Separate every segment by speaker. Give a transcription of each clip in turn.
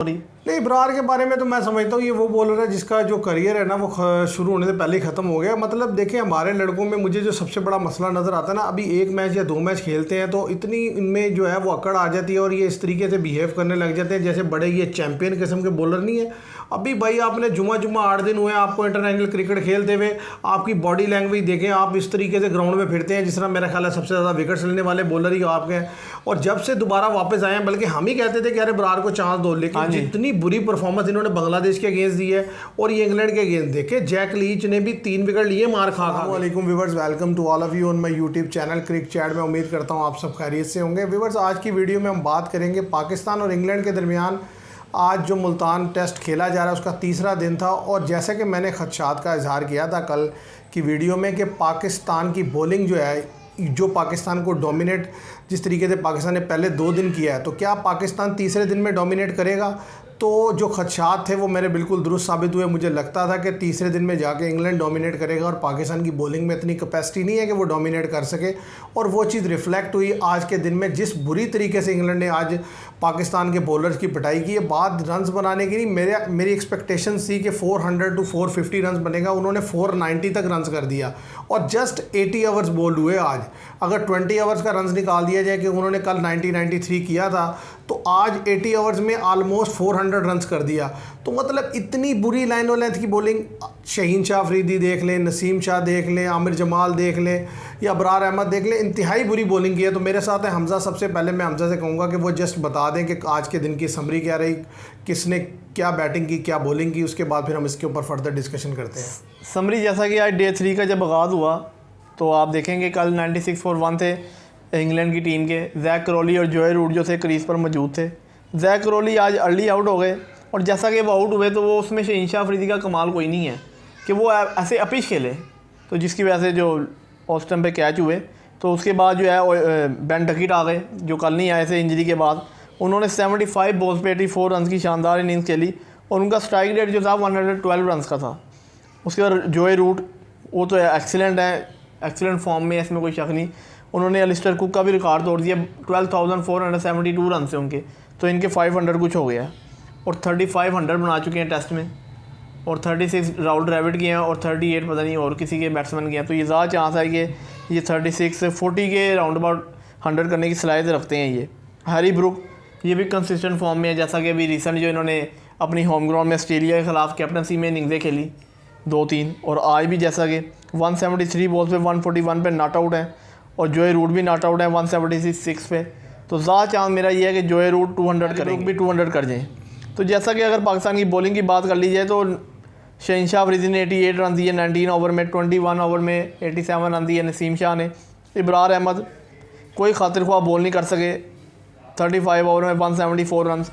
Speaker 1: नहीं, इब्रार के बारे में तो मैं समझता हूँ ये वो बॉलर है जिसका जो करियर है ना वो शुरू होने से पहले ही ख़त्म हो गया। मतलब देखिए, हमारे लड़कों में मुझे जो सबसे बड़ा मसला नज़र आता है ना, अभी एक मैच या 2 मैच खेलते हैं तो इतनी इनमें जो है वो अकड़ आ जाती है और ये इस तरीके से बिहेव करने लग जाते हैं जैसे बड़े ये चैम्पियन किस्म के बॉलर नहीं है। अभी भाई आपने जुमा 8 दिन हुए आपको इंटरनेशनल क्रिकेट खेलते हुए, आपकी बॉडी लैंग्वेज देखें, आप इस तरीके से ग्राउंड में फिरते हैं जिस तरह मेरा ख्याल है सबसे ज़्यादा विकेट्स लेने वाले बॉलर ही आपके हैं। और जब से दोबारा वापस आए हैं, बल्कि हम ही कहते थे कि अरे इब्रार को चांस दो, लेकिन जितनी बुरी परफॉर्मेंस इन्होंने बांग्लादेश के अगेंस्ट दी है और ये इंग्लैंड के अगेंस्ट देखे, जैक लीच ने भी 3 विकेट लिए मार खा खा। वालेकुम viewers, welcome to all of you on my YouTube channel crick chat. मैं उम्मीद करता हूँ आप सब खैरियत से होंगे। व्यूअर्स, आज की वीडियो में हम बात करेंगे पाकिस्तान और इंग्लैंड के दरमियान आज जो मुल्तान टेस्ट खेला जा रहा है उसका तीसरा दिन था। और जैसा कि मैंने खदशात का इजहार किया था कल की वीडियो में कि पाकिस्तान की बॉलिंग जो है, जो पाकिस्तान को डोमिनेट जिस तरीके से पाकिस्तान ने पहले 2 दिन किया है, तो क्या पाकिस्तान तीसरे दिन में डोमिनेट करेगा? तो जो खदशात थे वो मेरे बिल्कुल दुरुस्त साबित हुए। मुझे लगता था कि तीसरे दिन में जाके इंग्लैंड डोमिनेट करेगा और पाकिस्तान की बॉलिंग में इतनी कैपेसिटी नहीं है कि वो डोमिनेट कर सके, और वो चीज़ रिफ्लेक्ट हुई आज के दिन में जिस बुरी तरीके से इंग्लैंड ने आज पाकिस्तान के बॉलर्स की पिटाई की है। बात रन्स बनाने की नहीं, मेरी एक्सपेक्टेशन थी कि 400 टू 450 रन्स बनेगा, उन्होंने 490 तक रन्स कर दिया और जस्ट 80 आवर्स बॉल्ड हुए आज। अगर 20 आवर्स का रन्स निकाल दिया जाए कि उन्होंने कल 93 किया था, तो आज 80 आवर्स में आलमोस्ट 400 रन्स कर दिया। तो मतलब इतनी बुरी लाइन और लेंथ की बॉलिंग, शहीन शाह अफरीदी देख लें, नसीम शाह देख लें, आमिर जमाल देख लें या अबरार अहमद देख लें, इंतहाई बुरी बॉलिंग की है। तो मेरे साथ है हमज़ा। सबसे पहले मैं हमज़ा से कहूँगा कि वो जस्ट बता दें कि आज के दिन की समरी क्या रही, किसने क्या बैटिंग की, क्या बॉलिंग की, उसके बाद फिर हम इसके ऊपर फर्दर डिस्कशन करते हैं।
Speaker 2: समरी जैसा कि आज डे 3 का जब आगाज़ हुआ तो आप देखेंगे कल 96 फॉर 1 थे इंग्लैंड की टीम के। जैक क्रॉली और जोए रूट जो थे क्रीज पर मौजूद थे। जैक क्रॉली आज अर्ली आउट हो गए और जैसा कि वो आउट हुए तो वो उसमें शहीन शाह अफरीदी का कमाल कोई नहीं है कि वो ऐसे अपिश खेले, तो जिसकी वजह से जो ऑस्टम पे कैच हुए। तो उसके बाद जो है बेन डकिट आ गए जो कल नहीं आए थे इंजरी के बाद। उन्होंने 75 बॉल्स पे 84 रन की शानदार इनिंग्स खेली और उनका स्ट्राइक रेट जो था 112 रन का था। उसके बाद जोए रूट वो तो एक्सीलेंट है, एक्सीलेंट फॉर्म में है, इसमें कोई शक नहीं। उन्होंने अलिस्टर कुक का भी रिकॉर्ड तोड़ दिया, 12,472 रन से उनके, तो इनके 500 कुछ हो गया और 3500 बना चुके हैं टेस्ट में और 36 राहुल द्रविड़ के हैं और 38 पता नहीं और किसी के बैट्समैन के हैं। तो ये ज़्यादा चांस है कि ये 36 से 40 के राउंड अबाउट 100 करने की सलाहियत रखते हैं। ये हैरी ब्रुक ये भी कंसिस्टेंट फॉर्म में है, जैसा कि अभी रिसेंट जो इन्होंने अपनी होम ग्राउंड में ऑस्ट्रेलिया के ख़िलाफ़ कैप्टनसी में इनिंग्सें खेली 2-3, और आज भी जैसा कि 173 बॉल्स पे 141 पे नॉट आउट है और जोए रूट भी नॉट आउट है 176 पे। तो ज़्यादा चांस मेरा ये है कि जोए रूट 200 करेंगे, भी 200 कर जाएँ। तो जैसा कि अगर पाकिस्तान की बॉलिंग की बात कर ली जाए तो शहीन शाह अफरीदी ने 88 रन दिए 19 ओवर में, 21 ओवर में 87 रन दिए नसीम शाह ने। इब्रार अहमद कोई खातिर ख्वाह बॉल नहीं कर सके 35 ओवर में 174 रन।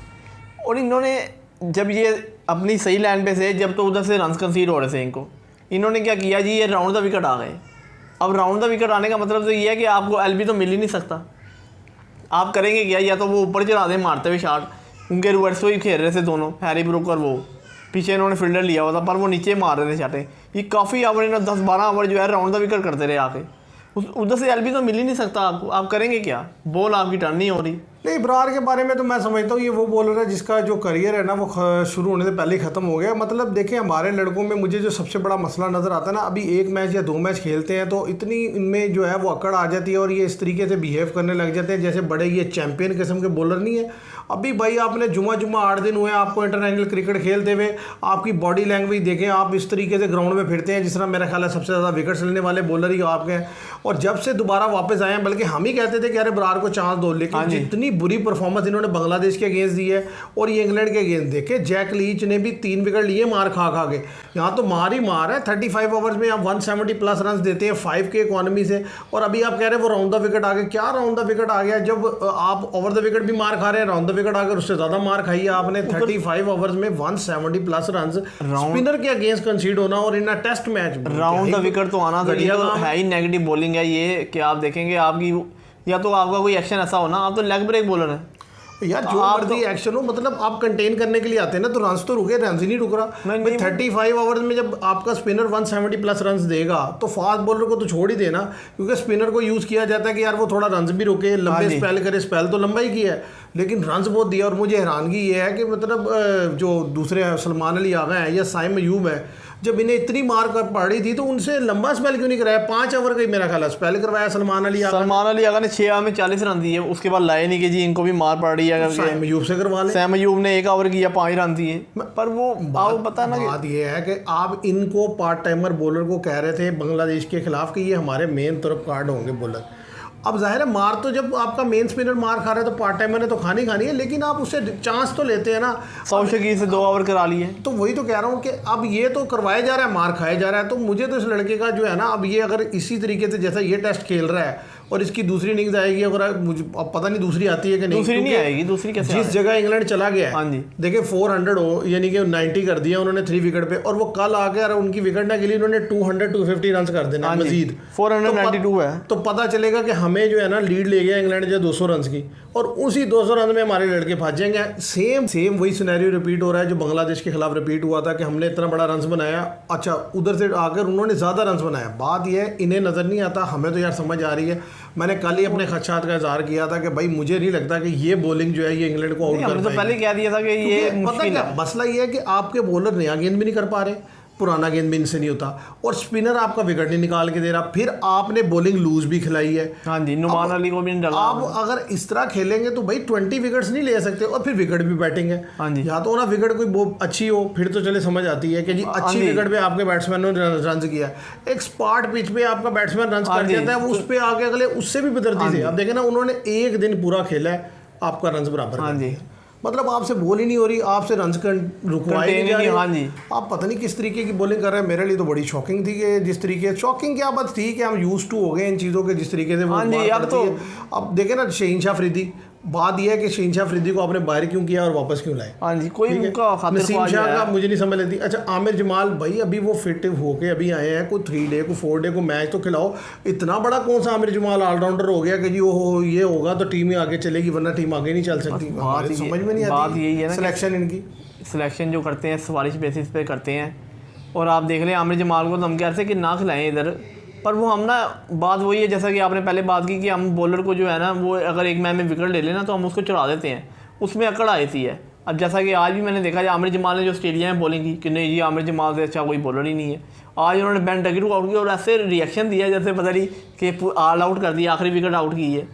Speaker 2: और इन्होंने जब ये अपनी सही लाइन पे से, जब तो उधर से रन कंसीड हो रहे थे इनको, इन्होंने क्या किया जी, ये राउंड द विकेट आ गए। अब राउंड द विकेट आने का मतलब तो ये है कि आपको एलबी तो मिल ही नहीं सकता। आप करेंगे क्या, या तो वो ऊपर चढ़ा दें मारते हुए शॉट, उनके रिवर्स ही खेल रहे थे दोनों, हैरी ब्रुक और वो पीछे इन्होंने फील्डर लिया हुआ था पर वो नीचे मार रहे थे शॉटें। ये काफ़ी ओवर इन्होंने 10-12 ओवर जो है राउंड द विकेट करते रहे आके, उधर से एलबी तो मिल ही नहीं सकता आपको। आप करेंगे क्या, बॉल आपकी टर्न नहीं हो रही।
Speaker 1: नहीं, इब्रार के बारे में तो मैं समझता हूँ ये वो बॉलर है जिसका जो करियर है ना वो शुरू होने से पहले ही ख़त्म हो गया। मतलब देखिए, हमारे लड़कों में मुझे जो सबसे बड़ा मसला नज़र आता है ना, अभी एक मैच या 2 मैच खेलते हैं तो इतनी इनमें जो है वो अकड़ आ जाती है और ये इस तरीके से बिहेव करने लग जाते हैं जैसे बड़े ये चैम्पियन किस्म के बॉलर नहीं है। अभी भाई आपने जुमा 8 दिन हुए आपको इंटरनेशनल क्रिकेट खेलते हुए, आपकी बॉडी लैंग्वेज देखें, आप इस तरीके से ग्राउंड में फिरते हैं जिस तरह मेरा ख्याल है सबसे ज़्यादा विकेट्स लेने वाले बॉलर ही आपके हैं। और जब से दोबारा वापस आए हैं, बल्कि हम ही कहते थे कि अरे इब्रार को चांस दो, लेकिन जितनी बुरी परफॉर्मेंस इन्होंने बांग्लादेश के अगेंस्ट दी है और ये इंग्लैंड के अगेंस्ट देखे, जैक लीच ने भी 3 विकेट लिए मार खा खा के। यहाँ तो मार ही मार है, 35 ओवर्स में आप 170+ रन देते हैं 5 के इकोनॉमी से, और अभी आप कह रहे हैं वो राउंड द विकेट आ गए। क्या राउंड द विकेट आ गया, जब आप ओवर द विकेट भी मार खा रहे हैं, राउंड द विकेट आकर उससे ज़्यादा मार खाई है आपने। 35 ओवर्स में 170+ रन स्पिनर के अगेंस्ट कंसीड होना और in test match
Speaker 2: round the wicket तो आना तो है ही। नेगेटिव बॉलिंग है ये कि आप देखेंगे आपकी, या तो आपका कोई एक्शन ऐसा होना, आप तो लेग ब्रेक बॉलर है।
Speaker 1: यार जो मर्जी एक्शन हो, मतलब आप कंटेन करने के लिए आते हैं ना, तो रन्स तो रुके, रन्स ही नहीं रुक रहा। 35 ओवर्स में जब आपका स्पिनर 170 प्लस रन्स देगा तो फास्ट बॉलर को तो छोड़ ही देना, क्योंकि स्पिनर को यूज़ किया जाता है कि यार वो थोड़ा रन्स भी रुके, लंबे स्पेल करे। स्पेल तो लंबा ही किया है लेकिन रन्स बहुत दिया। और मुझे हैरानगी ये है कि मतलब जो दूसरे सलमान अली आगा हैं या साइम अयूब है, जब इन्हें इतनी मार कर पड़ी थी तो उनसे लंबा स्पेल क्यों नहीं कराया? 5 ओवर का ही मेरा ख्याल है स्पेल करवाया सलमान अली आगा
Speaker 2: ने 6 ओवर में 40 रन दिए, उसके बाद लाए नहीं कि जी इनको भी मार पड़ रही है।
Speaker 1: सैम अयूब से करवा ले।
Speaker 2: सैम अयूब ने 1 ओवर किया, 5 रन दिए। पर वो पता ना,
Speaker 1: बात ये है कि आप इनको पार्ट टाइमर बॉलर को कह रहे थे बांग्लादेश के खिलाफ कि ये हमारे मेन तरफ कार्ड होंगे बॉलर। अब जाहिर है मार तो जब आपका मेन स्पिनर मार खा रहा है तो पार्ट टाइमर ने तो खानी है, लेकिन आप उससे चांस तो लेते हैं ना।
Speaker 2: शकील से 2 ओवर करा लिए।
Speaker 1: तो वही तो कह रहा हूँ कि अब ये तो करवाया जा रहा है, मार खाया जा रहा है। तो मुझे तो इस लड़के का जो है ना, अब ये अगर इसी तरीके से जैसा ये टेस्ट खेल रहा है और इसकी दूसरी इनिंग्स आएगी, अगर मुझे अब पता नहीं दूसरी आती है कि नहीं,
Speaker 2: दूसरी नहीं आएगी। दूसरी कैसे?
Speaker 1: जिस जगह इंग्लैंड चला गया है,
Speaker 2: हाँ जी,
Speaker 1: देखिए 400 हो यानी कि 90 कर दिया उन्होंने 3 विकेट पे, और वो कल आके अगर उनकी विकेट ना गिरी उन्होंने 200-250 रन कर देना मजीद,
Speaker 2: 492 है।
Speaker 1: तो पता चलेगा कि हमें जो है ना लीड ले गया इंग्लैंड जो 200 रन की, और उसी 200 रन में हमारे लड़के फंस जाएंगे। सेम वही सिनेरियो रिपीट हो रहा है जो बांग्लादेश के खिलाफ रिपीट हुआ था कि हमने इतना बड़ा रन बनाया, अच्छा उधर से आकर उन्होंने ज़्यादा रन बनाया। बात यह है इन्हें नज़र नहीं आता, हमें तो यार समझ आ रही है। मैंने कल ही अपने खदशात का इजहार किया था कि भाई मुझे नहीं लगता कि ये बॉलिंग जो है ये इंग्लैंड को आउट कर पाएगी।
Speaker 2: तो पहले कह दिया था कि ये
Speaker 1: पता क्या मसला ये है कि आपके बॉलर नया गेंद भी नहीं कर पा रहे, पुराना गेंद भी इनसे नहीं होता, और स्पिनर आपका विकेट नहीं निकाल के दे रहा, फिर आपने बॉलिंग लूज भी खिलाई है।
Speaker 2: हाँ जी, नुमान अली को भी नहीं डाला।
Speaker 1: आप अगर इस तरह खेलेंगे तो भाई 20 विकेट्स नहीं ले सकते, और फिर विकेट भी बैटिंग है।
Speaker 2: हाँ जी,
Speaker 1: या तो ना विकेट कोई अच्छी हो, फिर तो चले समझ आती है कि जी अच्छी विकेट पे आपके बैट्समैन ने रन किया। एक स्पार्ट पिच पे आपका बैट्समैन रन कर जाता है, वो उस पर आगे अगले उससे भी बेदर्दी से। अब देखें ना, उन्होंने एक दिन पूरा खेला है, आपका रन बराबर।
Speaker 2: हाँ जी,
Speaker 1: मतलब आपसे बॉल ही नहीं हो रही, आपसे रन रुकवाए नहीं जा रहे।
Speaker 2: हाँ जी,
Speaker 1: आप पता नहीं किस तरीके की बॉलिंग कर रहे हैं। मेरे लिए तो बड़ी शॉकिंग थी कि जिस तरीके शॉकिंग क्या बात थी कि हम यूज टू हो गए इन चीज़ों के, जिस तरीके से वो।
Speaker 2: हाँ जी,
Speaker 1: अब देखें ना शहीन शाह अफरीदी, बात यह है कि शहीन शाह अफरीदी को आपने बाहर क्यों किया और वापस क्यों लाए?
Speaker 2: हाँ जी, कोई
Speaker 1: नसीम शाह का मुझे नहीं समझ लेती। अच्छा आमिर जमाल भाई अभी वो फिट होके अभी आए हैं, कोई 3 डे को 4 डे को मैच तो खिलाओ। इतना बड़ा कौन सा आमिर जमाल ऑलराउंडर हो गया कि जी वो ये होगा तो टीम ही आगे चलेगी, वरना टीम आगे नहीं चल सकती। समझ में नहीं आती।
Speaker 2: बात यही है ना,
Speaker 1: सिलेक्शन इनकी
Speaker 2: सिलेक्शन जो करते हैं सिफारिश बेसिस पे करते हैं। और आप देख लें आमिर जमाल को तो हम कह रहे थे कि ना खिलाएं इधर, पर वो हम ना बात वही है जैसा कि आपने पहले बात की कि हम बॉलर को जो है ना वो अगर एक मैच में विकेट ले लेना तो हम उसको चढ़ा देते हैं, उसमें अकड़ आती है। अब जैसा कि आज भी मैंने देखा आमिर जमाल ने जो ऑस्ट्रेलिया में बॉलिंग की कि नहीं जी आमिर जमाल से अच्छा कोई बॉलर ही नहीं है, आज उन्होंने बेन डगेट को आउट किया और ऐसे रिएक्शन दिया जैसे पता नहीं कि ऑल आउट कर दिया, आखिरी विकेट आउट की है।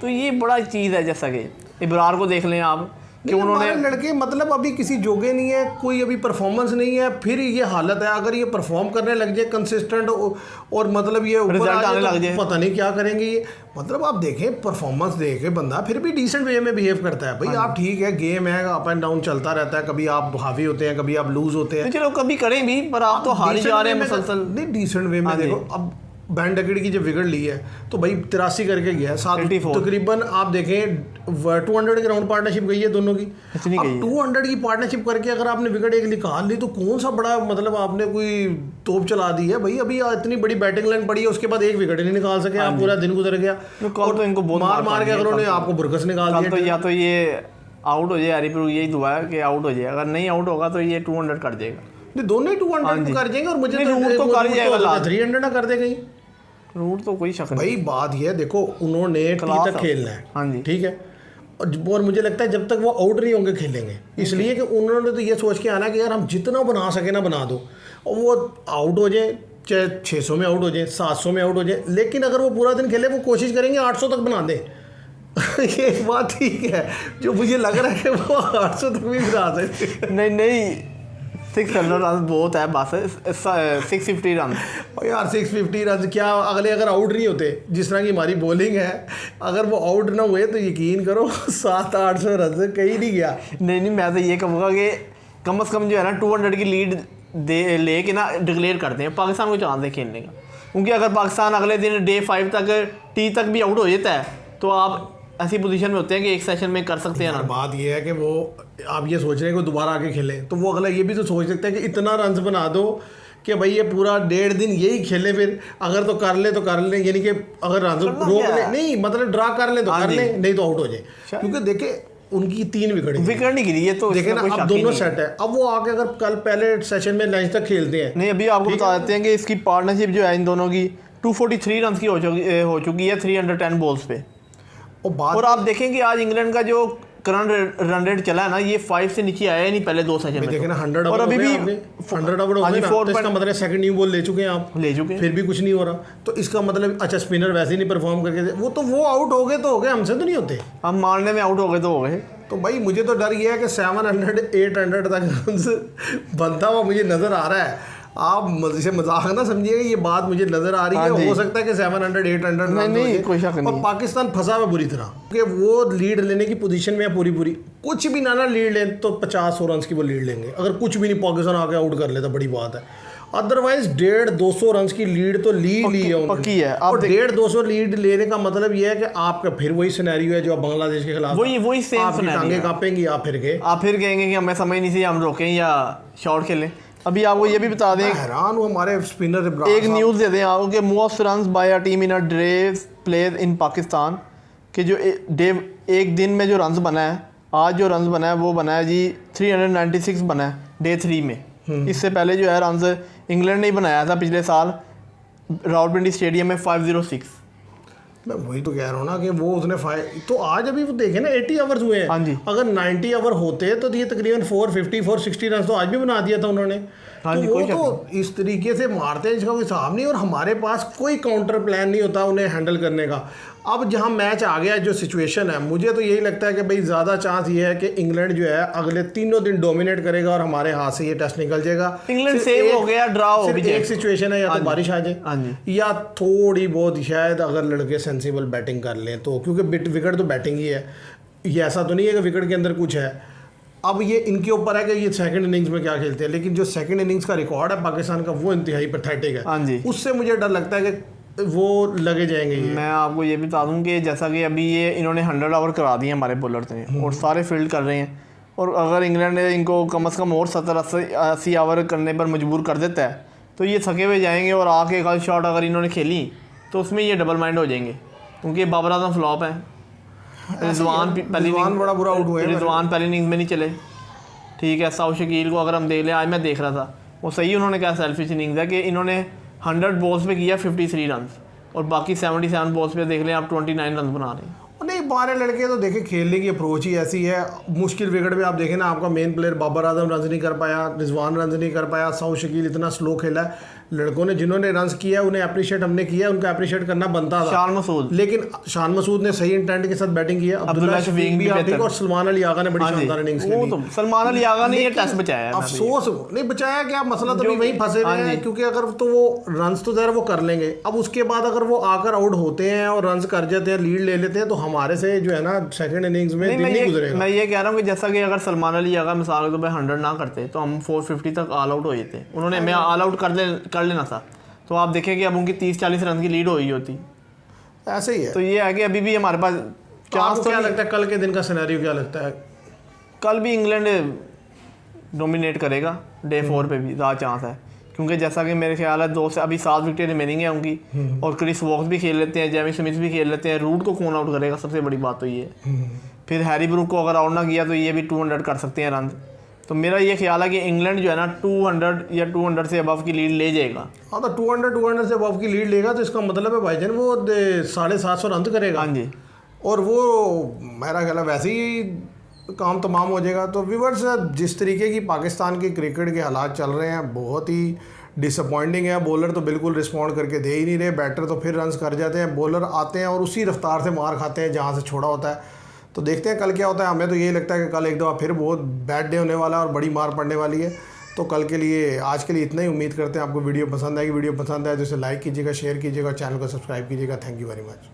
Speaker 2: तो ये बड़ा चीज़ है। जैसा कि इब्रार को देख लें आप कि उन्होंने
Speaker 1: लड़के मतलब अभी किसी जोगे नहीं है, कोई अभी परफॉर्मेंस नहीं है, फिर ये हालत है। अगर ये परफॉर्म करने लग जाए कंसिस्टेंट और मतलब ये ऊपर आने लग जाए, पता नहीं क्या करेंगे ये। मतलब आप देखें परफॉर्मेंस देखे बंदा फिर भी डिसेंट वे में बिहेव करता है। भाई आप ठीक है, गेम है, अप एंड डाउन चलता रहता है, कभी आप हावी होते हैं, कभी आप लूज होते हैं,
Speaker 2: चलो कभी करें भी, पर आप तो हार ही जा रहे हैं मुसलसल।
Speaker 1: नहीं डिसेंट वे में देखो, अब बेन डगेट की जब विकेट ली है तो भाई 83 करके गया, 7 तकरीबन आप देखें 200 के राउंड पार्टनरशिप गई है दोनों की। अब 200 की पार्टनरशिप करके अगर आपने विकेट एक निकाल ली तो कौन सा बड़ा मतलब आपने कोई तोप चला दी है भाई। अभी इतनी बड़ी बैटिंग लाइन पड़ी है, उसके बाद एक विकेट नहीं निकाल सके आप, पूरा दिन गुजर गया।
Speaker 2: कल तो इनको
Speaker 1: मार के अगर उन्होंने आपको बुरकस निकाल दिया
Speaker 2: तो या तो ये आउट हो जाए, हरीपुर यही दुआ है कि आउट हो जाए। अगर नहीं आउट होगा तो ये 200 कर देगा।
Speaker 1: दोनों ही 200 कर जाएंगे, और मुझे तो
Speaker 2: कर जाएगा
Speaker 1: 300 ना कर देगा ही।
Speaker 2: रूट तो कोई शक नहीं
Speaker 1: भाई। बात ये है देखो, उन्होंने टी तक खेलना है।
Speaker 2: हाँ जी,
Speaker 1: ठीक है, और मुझे लगता है जब तक वो आउट नहीं होंगे खेलेंगे, इसलिए कि उन्होंने तो ये सोच के आना कि यार हम जितना बना सके ना बना दो, और वो आउट हो जाए, चाहे 600 में आउट हो जाए, 700 में आउट हो जाए, लेकिन अगर वो पूरा दिन खेले वो कोशिश करेंगे 800 तक बना दें। ये बात ठीक है, जो मुझे लग रहा है कि वो 800 तक भी बना सकते।
Speaker 2: नहीं 600 रन बहुत है, बस 650 रन।
Speaker 1: और यार 650 रन क्या, अगले अगर आउट नहीं होते, जिस तरह की हमारी बॉलिंग है, अगर वो आउट ना हुए तो यकीन करो 700-800 रन से कहीं नहीं गया।
Speaker 2: नहीं मैं तो ये कहूँगा कि कम से कम जो है ना 200 की लीड दे ले के ना डिक्लेयर करते हैं, पाकिस्तान को चांस है खेलने का। क्योंकि अगर पाकिस्तान अगले दिन डे 5 तक टी तक भी आउट हो जाता है तो आप ऐसी पोजीशन में होते हैं कि एक सेशन में कर सकते हैं ना।
Speaker 1: बात ये है कि वो आप ये सोच रहे हैं कि दोबारा आके खेले, तो वो अगला ये भी तो सोच सकते हैं कि इतना रन बना दो कि भाई ये पूरा 1.5 दिन यही खेले, फिर अगर तो कर ले तो कर ले, यानी कि अगर रन रोक ले, नहीं मतलब ड्रा कर ले तो कर ले, नहीं तो आउट हो जाए। क्योंकि देखे उनकी 3 विकेट
Speaker 2: विकेट नहीं गिरी है, तो
Speaker 1: देखे ना,
Speaker 2: इसका कोई
Speaker 1: अब
Speaker 2: शक ही
Speaker 1: दोनों
Speaker 2: नहीं है।
Speaker 1: सेट है। अब वो आके अगर कल पहले सेशन में लंच तक खेलते हैं,
Speaker 2: नहीं अभी आपको बता देते हैं कि इसकी पार्टनरशिप जो है इन दोनों की 243 रन की हो चुकी है 310 बॉल्स पे। और आप देखेंगे आज इंग्लैंड का जो करंट रन रेट चला है ना, ये 5 से नीचे आया ही नहीं पहले 2 सेशन में।
Speaker 1: देखे ना 100
Speaker 2: और अभी भी
Speaker 1: 100 ओवर हो गए ना, तो इसका मतलब सेकंड न्यू बॉल ले चुके हैं आप,
Speaker 2: ले चुके हैं,
Speaker 1: फिर भी कुछ नहीं हो रहा। तो इसका मतलब अच्छा स्पिनर वैसे ही नहीं परफॉर्म करके वो आउट हो गए तो हो गए, हमसे तो नहीं होते।
Speaker 2: हम मारने में आउट हो गए तो हो गए।
Speaker 1: तो भाई मुझे तो डर ये है कि 700 800 तक बनता हुआ मुझे नज़र आ रहा है। आप इसे मजाक ना समझिएगा, ये बात मुझे नज़र आ रही है। हो सकता है कि 700 800
Speaker 2: नहीं कोई शक नहीं।
Speaker 1: और पाकिस्तान फंसा हुआ बुरी तरह, क्योंकि वो लीड लेने की पोजीशन में है पूरी कुछ भी ना लीड लें तो 50-100 रन की वो लीड लेंगे। अगर कुछ भी नहीं पाकिस्तान आके आउट कर लेता बड़ी बात है। अदरवाइज 150-200 रन की लीड तो ली है
Speaker 2: पक्की है।
Speaker 1: और 150-200 लीड लेने का मतलब ये है कि आपका फिर वही सिनेरियो है जो बांग्लादेश के खिलाफ,
Speaker 2: वही सेम सिनेरियो,
Speaker 1: टांगे कांपेंगी, आप फिर
Speaker 2: कहेंगे कि हमें समझ नहीं सी, हम रोकें या शॉट खेलें। अभी आपको ये भी बता दें,
Speaker 1: हैरान हूँ हमारे स्पिनर।
Speaker 2: एक न्यूज़ दे दें आपको कि most runs by a team in a day plays in Pakistan, कि जो एक दिन में जो रन्स बना है, आज जो रन्स बना है वो बना है जी 396 बना है डे 3 में। इससे पहले जो है रन्स इंग्लैंड ने ही बनाया था पिछले साल रावलपिंडी स्टेडियम में 506।
Speaker 1: मैं वही तो कह रहा हूँ ना कि वो उसने तो आज अभी वो देखे ना 80 ओवर्स हुए हैं।
Speaker 2: हाँ जी।
Speaker 1: अगर 90 ओवर होते तो ये तकरीबन 450-460 रन तो आज भी बना दिया था उन्होंने।
Speaker 2: हाँ
Speaker 1: तो
Speaker 2: जी,
Speaker 1: वो
Speaker 2: कोई
Speaker 1: तो इस तरीके से मारते हैं जिसका कोई हिसाब नहीं, और हमारे पास कोई काउंटर प्लान नहीं होता उन्हें हैंडल करने का। अब जहाँ मैच आ गया जो सिचुएशन है, मुझे तो यही लगता है कि भाई ज़्यादा चांस ये है कि इंग्लैंड जो है अगले 3 दिन डोमिनेट करेगा और हमारे हाथ से ये टेस्ट निकल जाएगा।
Speaker 2: इंग्लैंड सेव हो गया, ड्रा हो गया।
Speaker 1: एक सिचुएशन है, या तो बारिश आ जाए या थोड़ी बहुत शायद अगर लड़के सेंसिबल बैटिंग कर लें तो, क्योंकि विकेट तो बैटिंग ही है, ये ऐसा तो नहीं है कि विकेट के अंदर कुछ है। अब ये इनके ऊपर है कि ये सेकंड इनिंग्स में क्या खेलते हैं, लेकिन जो सेकंड इनिंग्स का रिकॉर्ड है पाकिस्तान का वो इंतहाई पैथेटिक है। उससे मुझे डर लगता है कि वो लगे जाएंगे। ये मैं
Speaker 2: आपको ये भी बता दूं कि जैसा कि अभी ये इन्होंने 100 ओवर करा दिए हमारे बॉलर ने और सारे फील्ड कर रहे हैं, और अगर इंग्लैंड ने इनको कम से कम और 70-80 ओवर करने पर मजबूर कर देता है तो ये थके हुए जाएंगे, और आके कल शॉट अगर इन्होंने खेली तो उसमें ये डबल माइंड हो जाएंगे, क्योंकि बाबर आजम फ्लॉप है। रिजवान
Speaker 1: बड़ा बुरा आउट हुआ है,
Speaker 2: रिजवान पहली इनिंग्स में नहीं चले, ठीक है। साउथ शकील को अगर हम देख लें, आज मैं देख रहा था वो सही, उन्होंने क्या सेल्फिश इनिंग्स है कि इन्होंने 100 बॉल्स पे किया 53 रन, और बाकी 77 बॉल्स पे देख लें आप 29 रन बना रहे हैं।
Speaker 1: नहीं, बारह लड़के तो देखे खेलने की अप्रोच ही ऐसी है। मुश्किल विकेट में आप देखें ना, आपका main player Babar Azam run नहीं कर पाया, रिजवान रन नहीं कर पाया, साउथ शकील इतना स्लो खेला है। लड़कों ने जिन्होंने रन किया उन्हें अप्रिशिएट हमने किया, उनका अप्रिशिएट करना बनता था।
Speaker 2: शान मसूद,
Speaker 1: लेकिन शान मसूद ने सही इंटेंट के साथ बैटिंग किया,
Speaker 2: अब्दुल्ला शफीक भी
Speaker 1: ठीक, और सलमान अली आगा ने बड़ी शानदार इनिंग्स खेली।
Speaker 2: तो सलमान अली आगा ने ये टेस्ट बचाया है।
Speaker 1: अफसोस नहीं बचाया, क्या मसला तो वहीं फंसे हुए हैं, क्योंकि अगर तो वो रन्स तो जरा वो कर लेंगे, अब उसके बाद अगर वो आकर आउट होते हैं और रन्स कर जाते हैं, लीड ले लेते हैं, तो हमारे से जो है ना सेकंड इनिंग्स में दिन नहीं गुजरेगा।
Speaker 2: मैं ये कह रहा हूँ कि जैसा कि अगर सलमान अली आगा मिसाल के तौर पर 100 ना करते तो हम 450 तक ऑल आउट हो जाते। उन्होंने हमें ऑल आउट कर लेना था, तो आप देखें कि अब उनकी 30-40 रन की लीड हो ही होती।
Speaker 1: ऐसे ही है।
Speaker 2: तो ये है कि अभी भी हमारे पास
Speaker 1: चांस। तो क्या लगता है कल के दिन का सिनेरियो क्या लगता है?
Speaker 2: कल भी इंग्लैंड डोमिनेट करेगा, डे 4 पे भी ज़्यादा चांस है, क्योंकि जैसा कि मेरे ख्याल है 2 से अभी 7 विकेट रिमेनिंग है उनकी, और क्रिस वॉक्स भी खेल लेते हैं, जेमी स्मिथ भी खेल लेते हैं। रूट को कौन आउट करेगा, सबसे बड़ी बात तो ये है। फिर हैरी ब्रूक को अगर आउट ना किया तो ये भी 200 कर सकते हैं रन। तो मेरा ये ख्याल है कि इंग्लैंड जो है ना 200 या 200 से अबव की लीड ले जाएगा।
Speaker 1: हाँ, तो 200 से अबव की लीड लेगा तो इसका मतलब है भाईजान वो 750 रन करेगा।
Speaker 2: हाँ जी,
Speaker 1: और वो मेरा ख्याल है वैसे ही काम तमाम हो जाएगा। तो व्यूअर्स, जिस तरीके की पाकिस्तान के क्रिकेट के हालात चल रहे हैं बहुत ही डिसअपॉइंटिंग है। बॉलर तो बिल्कुल रिस्पॉन्ड करके दे ही नहीं रहे, बैटर तो फिर रन्स कर जाते हैं, बॉलर आते हैं और उसी रफ्तार से मार खाते हैं जहाँ से छोड़ा होता है। तो देखते हैं कल क्या होता है। हमें तो यही लगता है कि कल एक दफ़ा फिर बहुत बैड डे होने वाला है और बड़ी मार पड़ने वाली है। तो कल के लिए, आज के लिए इतना ही। उम्मीद करते हैं आपको वीडियो पसंद आएगी। वीडियो पसंद आए तो इसे लाइक कीजिएगा, शेयर कीजिएगा, चैनल को सब्सक्राइब कीजिएगा। Thank you very much.